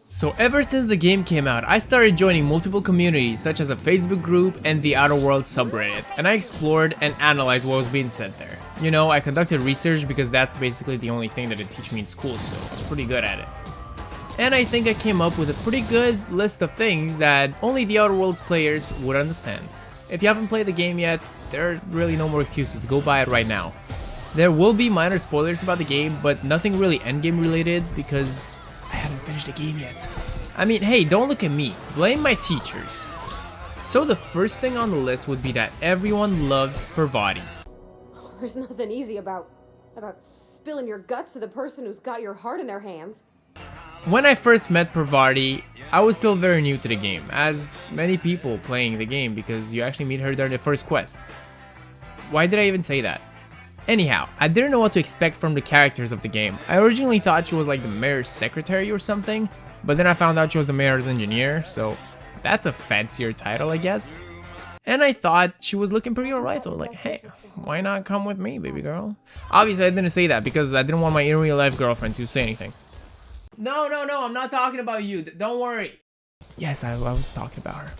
So ever since the game came out, I started joining multiple communities such as a Facebook group and the Outer Worlds subreddit, and I explored and analyzed what was being said there. You know, I conducted research because that's basically the only thing that they teach me in school, so I'm pretty good at it. And I think I came up with a pretty good list of things that only the Outer Worlds players would understand. If you haven't played the game yet, there are really no more excuses, go buy it right now. There will be minor spoilers about the game, but nothing really endgame related because I haven't finished the game yet. I mean, hey, don't look at me, blame my teachers. So the first thing on the list would be that everyone loves Parvati. There's nothing easy about spilling your guts to the person who's got your heart in their hands. When I first met Parvati, I was still very new to the game, as many people playing the game because you actually meet her during the first quests. Why did I even say that? Anyhow, I didn't know what to expect from the characters of the game. I originally thought she was like the mayor's secretary or something, but then I found out she was the mayor's engineer, so that's a fancier title, I guess. And I thought she was looking pretty alright, so I was like, hey, why not come with me, baby girl? Obviously, I didn't say that because I didn't want my in real life girlfriend to say anything. No, I'm not talking about you, don't worry. Yes, I was talking about her.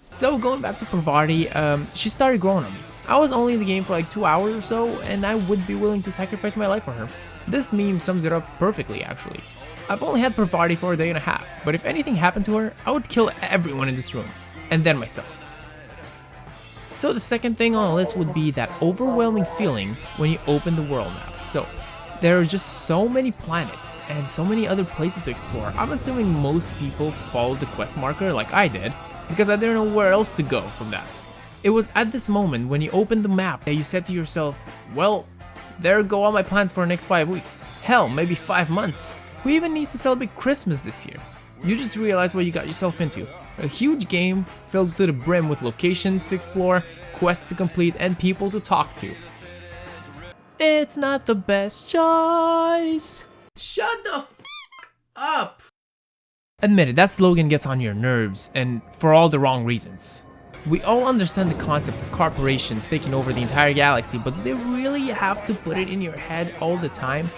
So going back to Parvati, she started growing on me. I was only in the game for like 2 hours or so, and I would be willing to sacrifice my life for her. This meme sums it up perfectly, actually. I've only had Parvati for a day and a half, but if anything happened to her, I would kill everyone in this room, and then myself. So the second thing on the list would be that overwhelming feeling when you open the world map. So there are just so many planets and so many other places to explore. I'm assuming most people followed the quest marker like I did, because I didn't know where else to go from that. It was at this moment when you opened the map that you said to yourself, well, there go all my plans for the next 5 weeks. Hell, maybe 5 months. Who even needs to celebrate Christmas this year? You just realized what you got yourself into. A huge game filled to the brim with locations to explore, quests to complete, and people to talk to. It's not the best choice. Shut the f up. Admit it, that slogan gets on your nerves, and for all the wrong reasons. We all understand the concept of corporations taking over the entire galaxy, but do they really have to put it in your head all the time?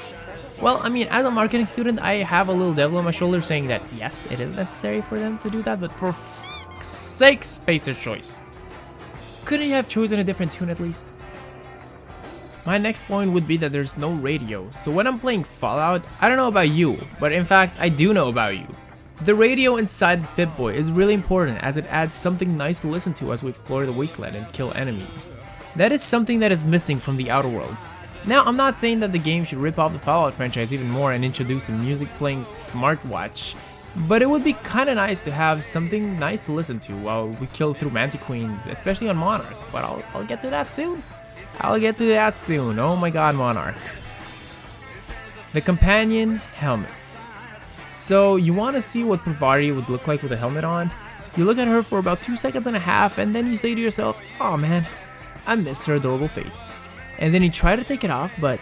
Well, I mean, as a marketing student, I have a little devil on my shoulder saying that yes, it is necessary for them to do that, but for f***'s sake, Spacer's Choice. Couldn't you have chosen a different tune at least? My next point would be that there's no radio, so when I'm playing Fallout, I don't know about you, but in fact, I do know about you. The radio inside the Pip-Boy is really important as it adds something nice to listen to as we explore the wasteland and kill enemies. That is something that is missing from the Outer Worlds. Now, I'm not saying that the game should rip off the Fallout franchise even more and introduce a music playing smartwatch, but it would be kinda nice to have something nice to listen to while we kill through Mantiqueens, especially on Monarch, but I'll get to that soon. Oh my god, Monarch. The companion helmets. So you want to see what Parvati would look like with a helmet on? You look at her for about 2 seconds and a half and then you say to yourself, oh man, I miss her adorable face. And then you try to take it off, but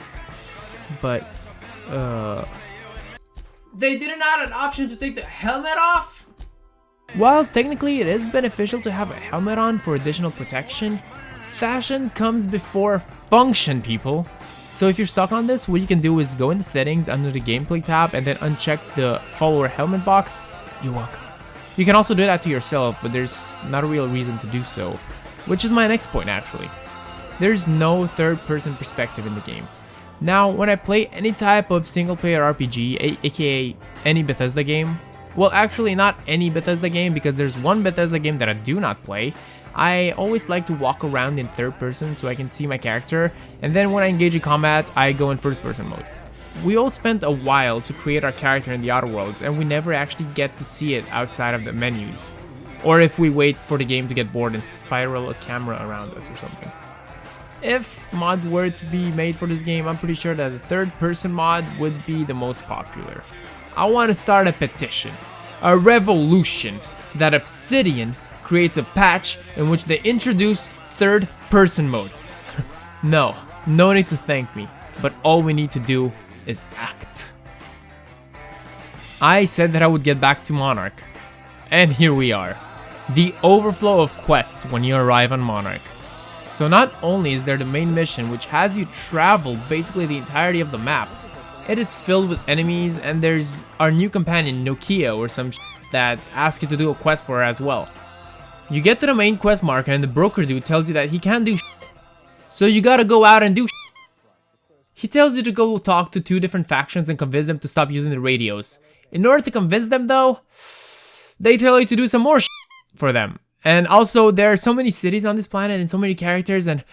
they didn't add an option to take the helmet off? While technically it is beneficial to have a helmet on for additional protection, fashion comes before function, people. So if you're stuck on this, what you can do is go in the settings under the gameplay tab and then uncheck the follower helmet box. You're welcome. You can also do that to yourself, but there's not a real reason to do so, which is my next point actually. There's no third-person perspective in the game. Now, when I play any type of single-player RPG, aka any Bethesda game, well actually not any Bethesda game because there's one Bethesda game that I do not play, I always like to walk around in third person so I can see my character, and then when I engage in combat, I go in first person mode. We all spent a while to create our character in the Outer Worlds, and we never actually get to see it outside of the menus. Or if we wait for the game to get bored and spiral a camera around us or something. If mods were to be made for this game, I'm pretty sure that the third person mod would be the most popular. I want to start a petition, a revolution, that Obsidian creates a patch in which they introduce third person mode. No need to thank me, but all we need to do is act. I said that I would get back to Monarch, and here we are. The overflow of quests when you arrive on Monarch. So not only is there the main mission which has you travel basically the entirety of the map, It is filled with enemies, and there's our new companion Nokia or some that asks you to do a quest for her as well. You get to the main quest marker and the broker dude tells you that he can't do so you gotta go out and do He tells you to go talk to 2 different factions and convince them to stop using the radios. In order to convince them though, they tell you to do some more for them. And also there are so many cities on this planet and so many characters, and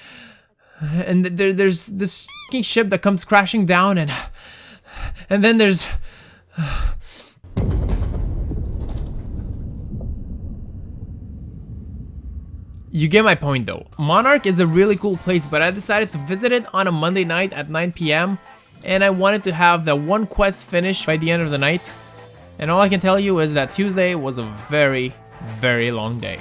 there's this fucking ship that comes crashing down, and then there's You get my point though. Monarch is a really cool place, but I decided to visit it on a Monday night at 9 PM, and I wanted to have that one quest finished by the end of the night. And all I can tell you is that Tuesday was a very, very long day.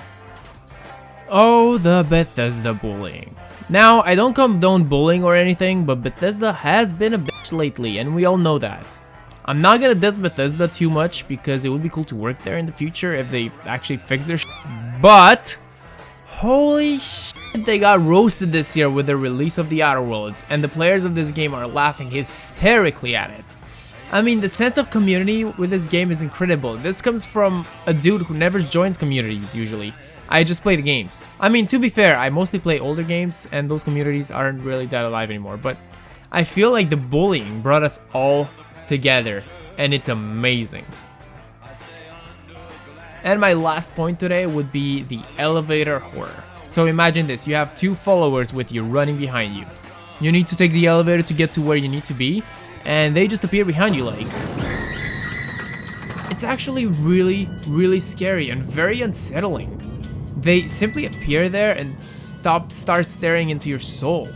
Oh, the Bethesda bullying. Now, I don't condone bullying or anything, but Bethesda has been a bitch lately, and we all know that. I'm not gonna diss Bethesda too much because it would be cool to work there in the future if they actually fix their shit. But holy shit, they got roasted this year with the release of the Outer Worlds, and the players of this game are laughing hysterically at it. I mean, the sense of community with this game is incredible. This comes from a dude who never joins communities usually. I just play the games. I mean, to be fair, I mostly play older games and those communities aren't really that alive anymore, but I feel like the bullying brought us all together, and it's amazing. And my last point today would be the elevator horror. So imagine this, you have 2 followers with you running behind you. You need to take the elevator to get to where you need to be, and they just appear behind you like. It's actually really, really scary and very unsettling. They simply appear there and start staring into your soul.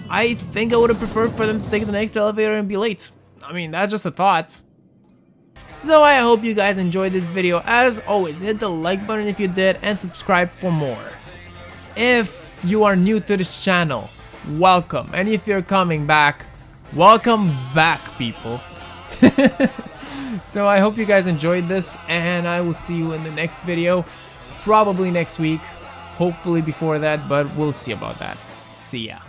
I think I would have preferred for them to take the next elevator and be late. I mean, that's just a thought. So I hope you guys enjoyed this video. As always, hit the like button if you did and subscribe for more. If you are new to this channel, welcome. And if you're coming back, welcome back, people. So I hope you guys enjoyed this, and I will see you in the next video. Probably next week. Hopefully before that, but we'll see about that. See ya.